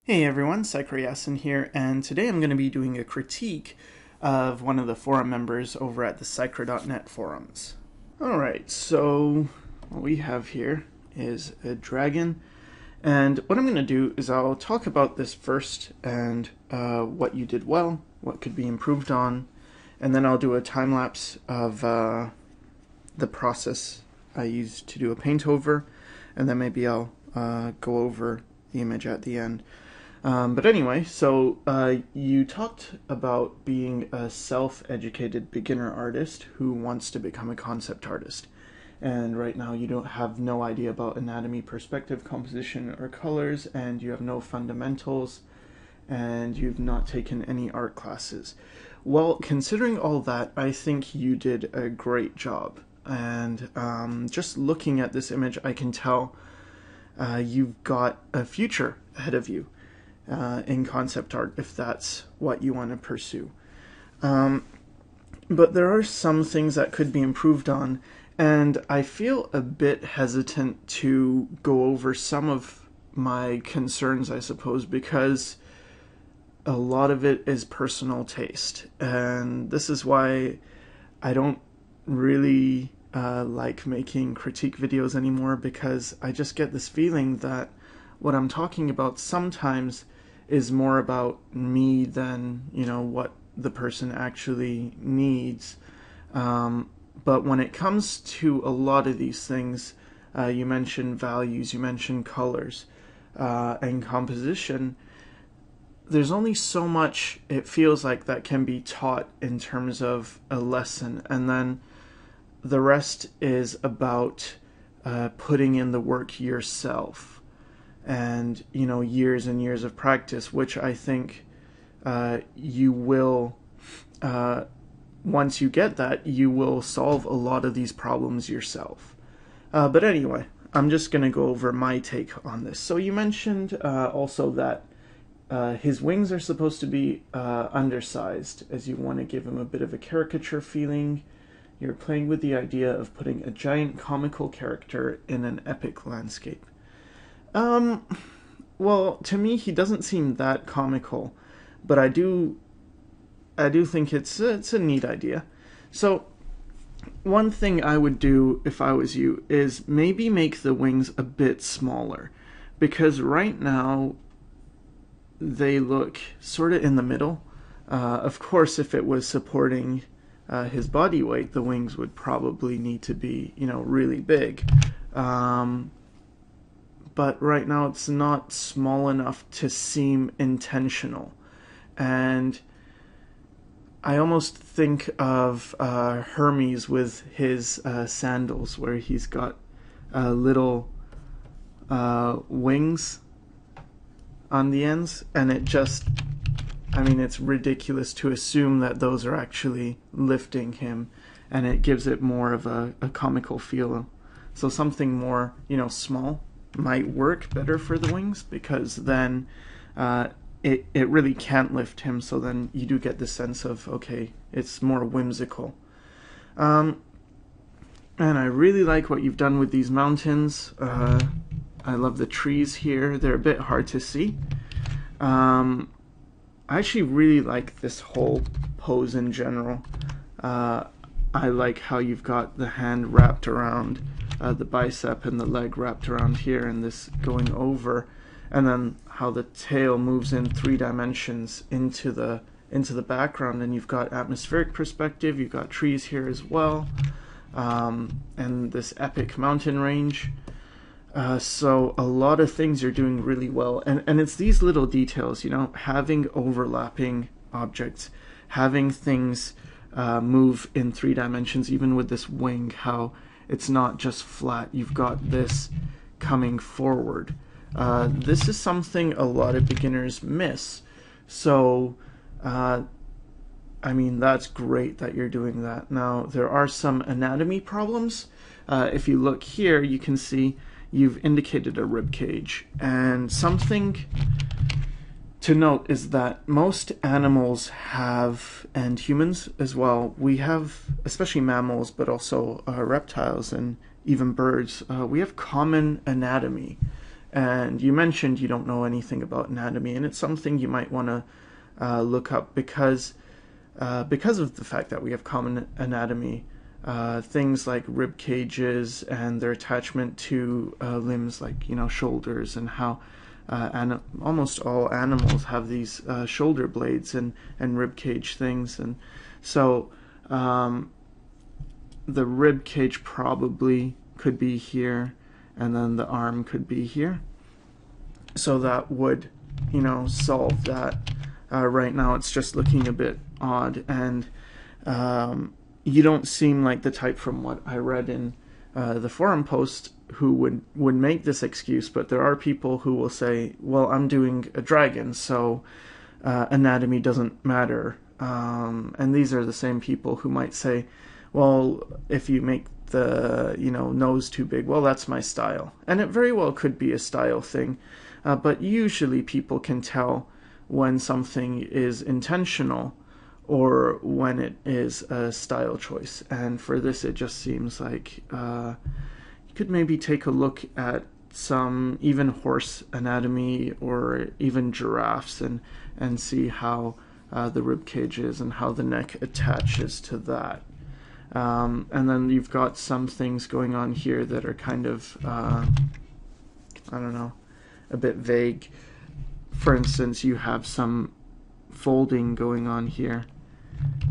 Hey everyone, Sycra here, and today I'm going to be doing a critique of one of the forum members over at the Sycra.net forums. Alright, so what we have here is a dragon, and what I'm going to do is I'll talk about this first and what you did well, what could be improved on, and then I'll do a time-lapse of the process I used to do a paint over, and then maybe I'll go over the image at the end. But anyway, so you talked about being a self-educated beginner artist who wants to become a concept artist. And right now you don't have no idea about anatomy, perspective, composition, or colors, and you have no fundamentals, and you've not taken any art classes. Well, considering all that, I think you did a great job. And just looking at this image, I can tell you've got a future ahead of you. In concept art, if that's what you want to pursue. But there are some things that could be improved on, and I feel a bit hesitant to go over some of my concerns, I suppose, because a lot of it is personal taste, and this is why I don't really like making critique videos anymore, because I just get this feeling that what I'm talking about sometimes is more about me than, what the person actually needs. But when it comes to a lot of these things, you mentioned values, you mentioned colors, and composition, there's only so much it feels like that can be taught in terms of a lesson, and then the rest is about putting in the work yourself. And years and years of practice, which I think you will, once you get that, you will solve a lot of these problems yourself. But anyway, I'm just going to go over my take on this. So you mentioned also that his wings are supposed to be undersized, as you want to give him a bit of a caricature feeling. You're playing with the idea of putting a giant comical character in an epic landscape. Well, to me, he doesn't seem that comical, but I do think it's a neat idea. So, one thing I would do if I was you is maybe make the wings a bit smaller, because right now they look sort of in the middle. Of course, if it was supporting his body weight, the wings would probably need to be, really big. But right now it's not small enough to seem intentional. And I almost think of Hermes with his sandals, where he's got little wings on the ends, and it's ridiculous to assume that those are actually lifting him, and it gives it more of a comical feel. So something more, small might work better for the wings, because then it really can't lift him, so then you do get the sense of, okay, it's more whimsical. And I really like what you've done with these mountains. I love the trees here. They're a bit hard to see. I actually really like this whole pose in general. I like how you've got the hand wrapped around the bicep and the leg wrapped around here, and this going over, and then how the tail moves in 3 dimensions into the background, and you've got atmospheric perspective, you've got trees here as well, and this epic mountain range. So a lot of things you're doing really well, and it's these little details, having overlapping objects, having things move in 3 dimensions, even with this wing, how it's not just flat, you've got this coming forward. This is something a lot of beginners miss. So, that's great that you're doing that. Now, there are some anatomy problems. If you look here, you can see you've indicated a rib cage. And something to note is that most animals have, and humans as well, we have, especially mammals, but also reptiles and even birds, we have common anatomy. And you mentioned you don't know anything about anatomy, and it's something you might want to look up because of the fact that we have common anatomy. Things like rib cages and their attachment to limbs like shoulders, and how almost all animals have these shoulder blades and rib cage things, and so the rib cage probably could be here, and then the arm could be here. So that would, solve that. Right now it's just looking a bit odd, and you don't seem like the type, from what I read in the forum post, who would make this excuse, but there are people who will say, well, I'm doing a dragon, so anatomy doesn't matter. And these are the same people who might say, well, if you make the nose too big, well, that's my style. And it very well could be a style thing, but usually people can tell when something is intentional or when it is a style choice. And for this, it just seems like you could maybe take a look at some even horse anatomy or even giraffes, and see how the rib cage is and how the neck attaches to that. And then you've got some things going on here that are kind of, I don't know, a bit vague. For instance, you have some folding going on here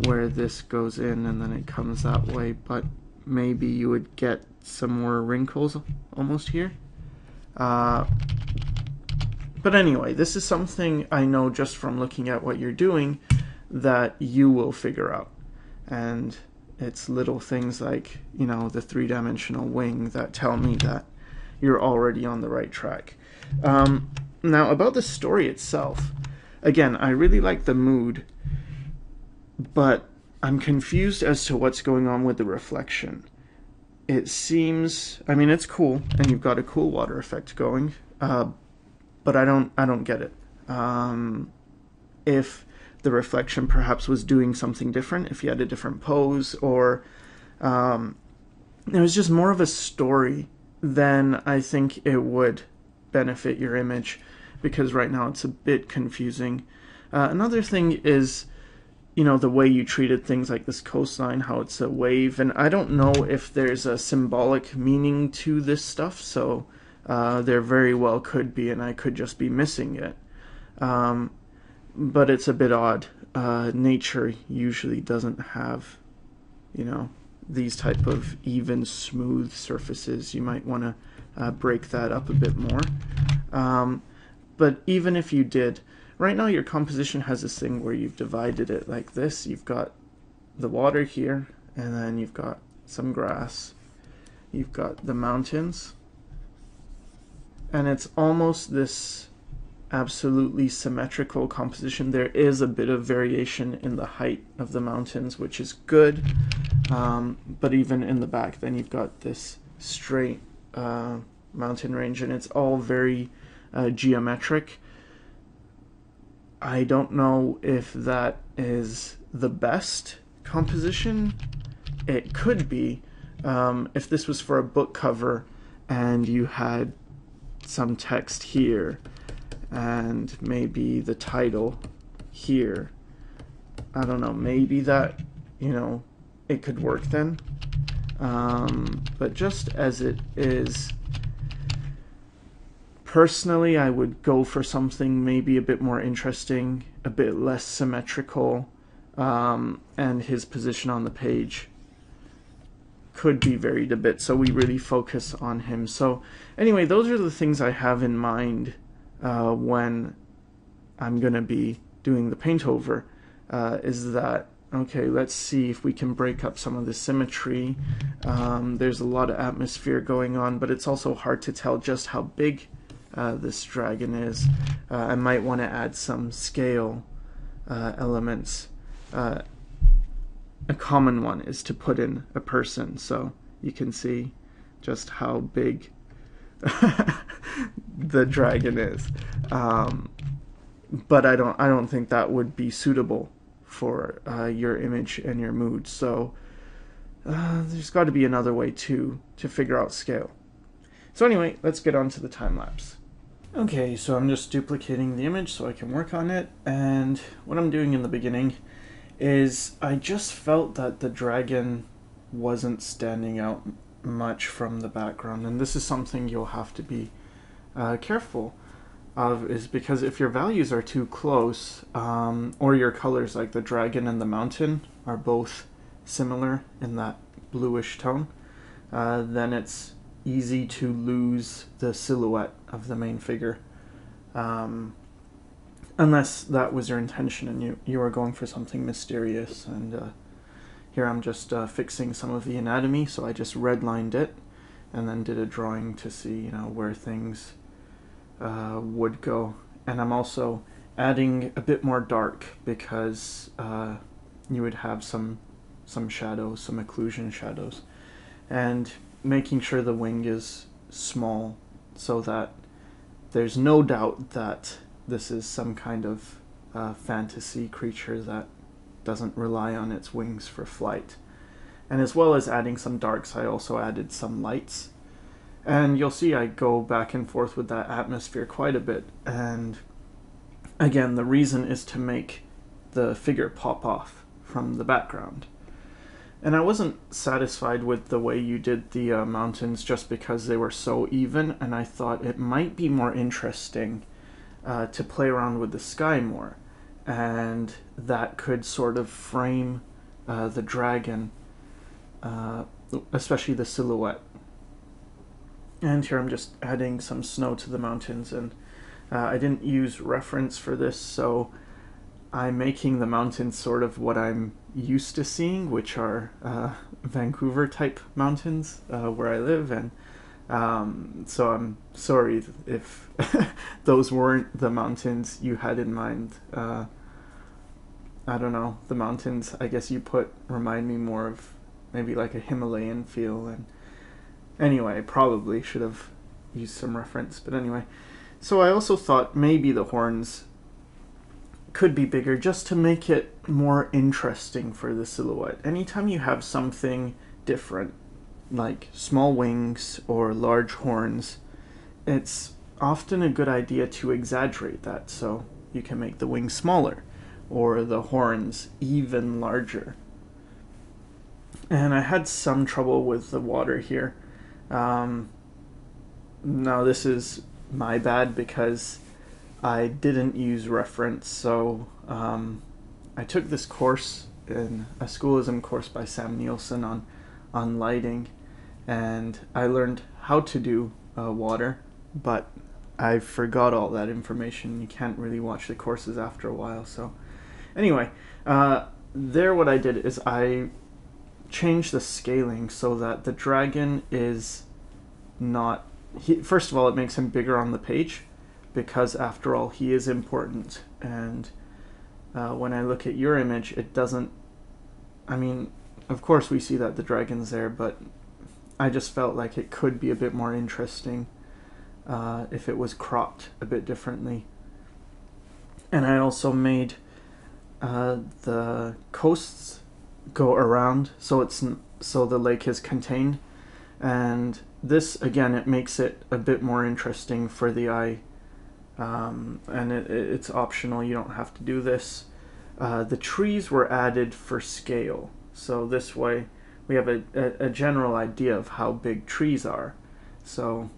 where this goes in and then it comes that way, but maybe you would get some more wrinkles almost here. But anyway, this is something I know just from looking at what you're doing that you will figure out. And it's little things like, the three-dimensional wing that tell me that you're already on the right track. Now, about the story itself, again, I really like the mood, but I'm confused as to what's going on with the reflection. It seems, it's cool, and you've got a cool water effect going, but I don't get it. If the reflection perhaps was doing something different, if you had a different pose, or it was just more of a story, then I think it would benefit your image, because right now it's a bit confusing. Another thing is, the way you treated things like this coastline, how it's a wave, and I don't know if there's a symbolic meaning to this stuff, so there very well could be, and I could just be missing it. But it's a bit odd. Nature usually doesn't have, these type of even, smooth surfaces. You might want to break that up a bit more. But even if you did, right now your composition has this thing where you've divided it like this. You've got the water here, and then you've got some grass. You've got the mountains. And it's almost this absolutely symmetrical composition. There is a bit of variation in the height of the mountains, which is good. But even in the back, then you've got this straight mountain range, and it's all very geometric. I don't know if that is the best composition. It could be. If this was for a book cover and you had some text here and maybe the title here, I don't know, maybe that, it could work then. But just as it is, personally, I would go for something maybe a bit more interesting, a bit less symmetrical, and his position on the page could be varied a bit, so we really focus on him. So anyway, those are the things I have in mind when I'm going to be doing the paint over, is that, okay, let's see if we can break up some of the symmetry. There's a lot of atmosphere going on, but it's also hard to tell just how big this dragon is. I might want to add some scale elements. A common one is to put in a person, so you can see just how big the dragon is. But I don't think that would be suitable for your image and your mood. So there's got to be another way to figure out scale. So anyway, let's get on to the time lapse. Okay, so I'm just duplicating the image so I can work on it, and what I'm doing in the beginning is I just felt that the dragon wasn't standing out much from the background, and this is something you'll have to be careful of, is because if your values are too close, or your colors like the dragon and the mountain are both similar in that bluish tone, then it's easy to lose the silhouette of the main figure. Um, Unless that was your intention and you were going for something mysterious. And here I'm just fixing some of the anatomy, so I just redlined it and then did a drawing to see, where things would go. And I'm also adding a bit more dark because you would have some shadows, some occlusion shadows, and making sure the wing is small so that there's no doubt that this is some kind of fantasy creature that doesn't rely on its wings for flight. And as well as adding some darks, I also added some lights. And you'll see I go back and forth with that atmosphere quite a bit. And again, the reason is to make the figure pop off from the background. And I wasn't satisfied with the way you did the mountains just because they were so even, and I thought it might be more interesting to play around with the sky more. And that could sort of frame the dragon, especially the silhouette. And here I'm just adding some snow to the mountains, and I didn't use reference for this, so I'm making the mountains sort of what I'm used to seeing, which are Vancouver type mountains where I live, and so I'm sorry if those weren't the mountains you had in mind. I don't know, the mountains I guess you put remind me more of maybe like a Himalayan feel, and anyway, I probably should have used some reference, but anyway. So I also thought maybe the horns could be bigger just to make it more interesting for the silhouette. Anytime you have something different, like small wings or large horns, it's often a good idea to exaggerate that so you can make the wings smaller or the horns even larger. And I had some trouble with the water here. Now this is my bad because I didn't use reference, so I took this course in a schoolism course by Sam Nielsen on lighting, and I learned how to do water, but I forgot all that information. You can't really watch the courses after a while, so anyway, there what I did is I changed the scaling so that the dragon is not... first of all, it makes him bigger on the page, because after all, he is important. And when I look at your image, it doesn't... I mean, of course we see that the dragon's there, but I just felt like it could be a bit more interesting if it was cropped a bit differently. And I also made the coasts go around so the lake is contained, and this again, it makes it a bit more interesting for the eye. And it's optional, you don't have to do this. The trees were added for scale, so this way we have a general idea of how big trees are. So,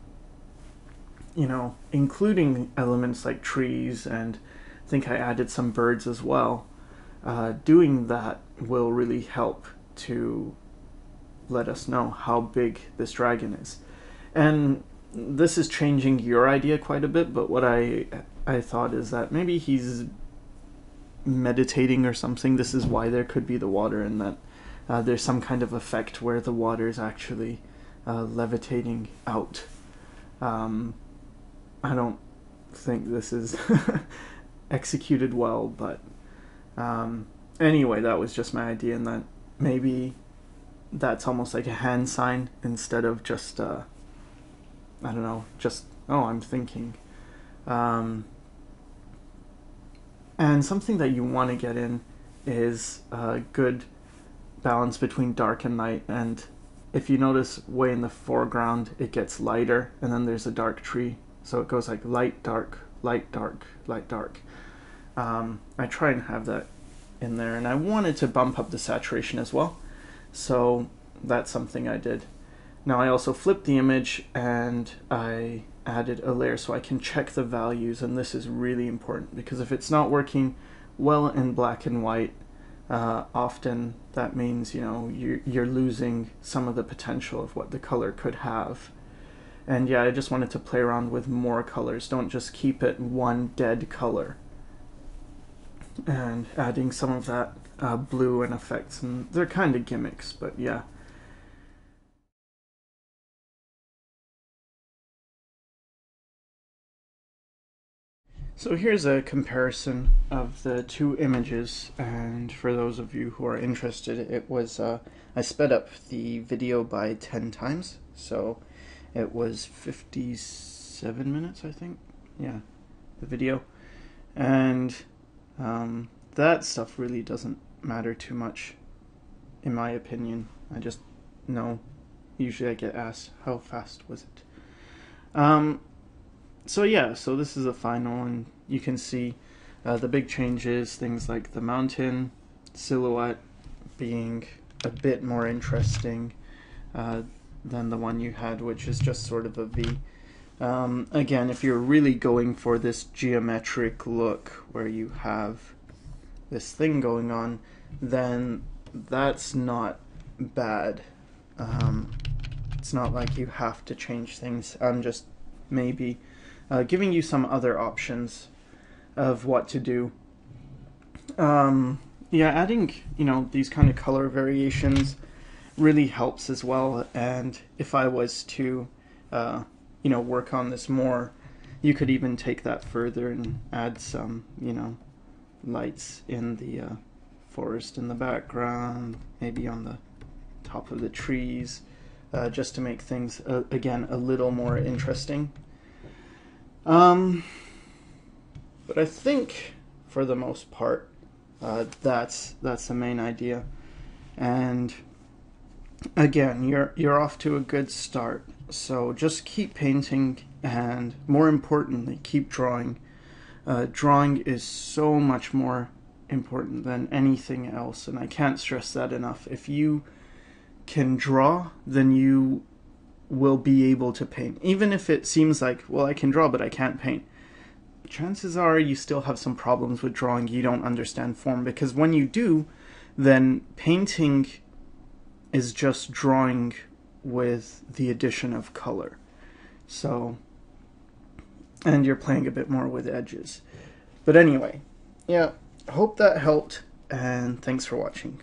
including elements like trees, and I think I added some birds as well. Doing that will really help to let us know how big this dragon is. And this is changing your idea quite a bit, but what I thought is that maybe he's meditating or something. This is why there could be the water, and that there's some kind of effect where the water is actually levitating out. I don't think this is executed well, but anyway, that was just my idea, and that maybe that's almost like a hand sign instead of just I don't know, just, oh, I'm thinking. And something that you want to get in is a good balance between dark and light. And if you notice, way in the foreground, it gets lighter, and then there's a dark tree. So it goes like light, dark, light, dark, light, dark. I try and have that in there, and I wanted to bump up the saturation as well, so that's something I did. Now I also flipped the image and I added a layer so I can check the values, and this is really important because if it's not working well in black and white, often that means, you know, you're losing some of the potential of what the color could have. And yeah, I just wanted to play around with more colors. Don't just keep it one dead color. And adding some of that blue and effects, and they're kind of gimmicks, but yeah. So here's a comparison of the two images, and for those of you who are interested, it was I sped up the video by 10 times, so it was 57 minutes, I think. Yeah, the video. And that stuff really doesn't matter too much, in my opinion. I just know, usually I get asked, how fast was it? So yeah, so this is a final, and you can see the big changes, things like the mountain silhouette being a bit more interesting than the one you had, which is just sort of a V. Again, if you're really going for this geometric look where you have this thing going on, then that's not bad. It's not like you have to change things. I'm just maybe giving you some other options of what to do. Yeah, adding, you know, these kind of color variations really helps as well, and if I was to you know, work on this more, you could even take that further and add some, you know, lights in the forest in the background, maybe on the top of the trees, just to make things again a little more interesting. But I think for the most part that's the main idea, and again, you're off to a good start. So just keep painting, and more importantly, keep drawing. Drawing is so much more important than anything else, and I can't stress that enough. If you can draw, then you will be able to paint. Even if it seems like, well, I can draw but I can't paint, chances are you still have some problems with drawing. You don't understand form, because when you do, then painting is just drawing with the addition of color. So, and you're playing a bit more with edges. But anyway, yeah, hope that helped, and thanks for watching.